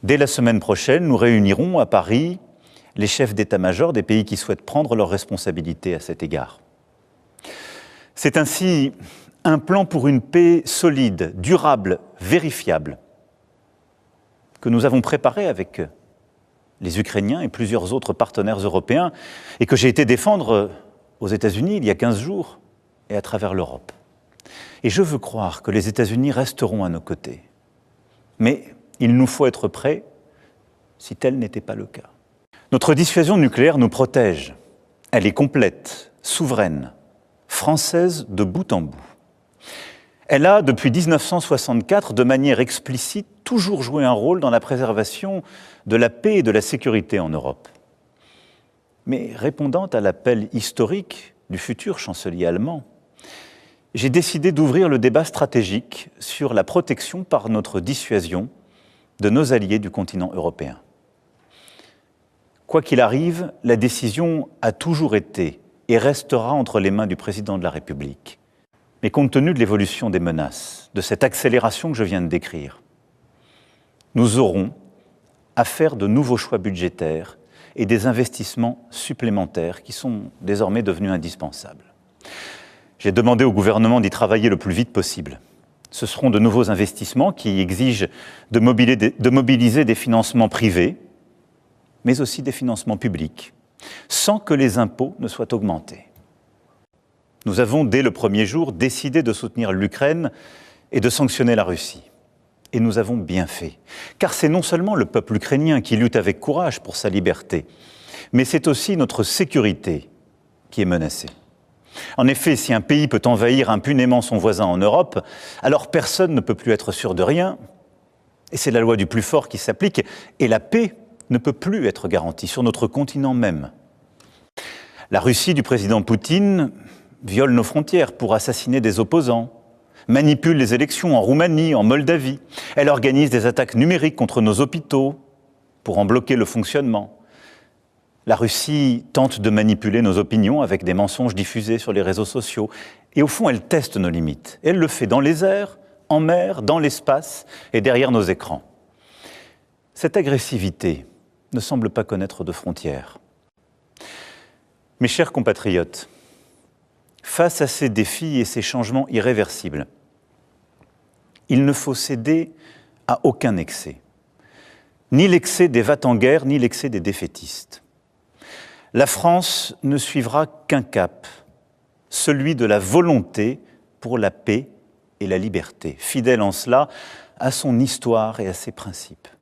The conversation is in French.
Dès la semaine prochaine, nous réunirons à Paris les chefs d'état-major des pays qui souhaitent prendre leurs responsabilités à cet égard. C'est ainsi un plan pour une paix solide, durable, vérifiable, que nous avons préparé avec les Ukrainiens et plusieurs autres partenaires européens et que j'ai été défendre aux États-Unis il y a 15 jours et à travers l'Europe. Et je veux croire que les États-Unis resteront à nos côtés. Mais il nous faut être prêts si tel n'était pas le cas. Notre dissuasion nucléaire nous protège. Elle est complète, souveraine, française de bout en bout. Elle a, depuis 1964, de manière explicite, toujours joué un rôle dans la préservation de la paix et de la sécurité en Europe. Mais répondant à l'appel historique du futur chancelier allemand, j'ai décidé d'ouvrir le débat stratégique sur la protection par notre dissuasion de nos alliés du continent européen. Quoi qu'il arrive, la décision a toujours été et restera entre les mains du président de la République. Mais compte tenu de l'évolution des menaces, de cette accélération que je viens de décrire, nous aurons à faire de nouveaux choix budgétaires et des investissements supplémentaires qui sont désormais devenus indispensables. J'ai demandé au gouvernement d'y travailler le plus vite possible. Ce seront de nouveaux investissements qui exigent de mobiliser des financements privés, mais aussi des financements publics, sans que les impôts ne soient augmentés. Nous avons, dès le premier jour, décidé de soutenir l'Ukraine et de sanctionner la Russie. Et nous avons bien fait, car c'est non seulement le peuple ukrainien qui lutte avec courage pour sa liberté, mais c'est aussi notre sécurité qui est menacée. En effet, si un pays peut envahir impunément son voisin en Europe, alors personne ne peut plus être sûr de rien, et c'est la loi du plus fort qui s'applique, et la paix ne peut plus être garantie sur notre continent même. La Russie du président Poutine viole nos frontières pour assassiner des opposants, manipule les élections en Roumanie, en Moldavie. Elle organise des attaques numériques contre nos hôpitaux pour en bloquer le fonctionnement. La Russie tente de manipuler nos opinions avec des mensonges diffusés sur les réseaux sociaux. Et au fond, elle teste nos limites. Elle le fait dans les airs, en mer, dans l'espace et derrière nos écrans. Cette agressivité ne semble pas connaître de frontières. Mes chers compatriotes, face à ces défis et ces changements irréversibles, il ne faut céder à aucun excès. Ni l'excès des va-t-en-guerre, ni l'excès des défaitistes. La France ne suivra qu'un cap, celui de la volonté pour la paix et la liberté, fidèle en cela à son histoire et à ses principes.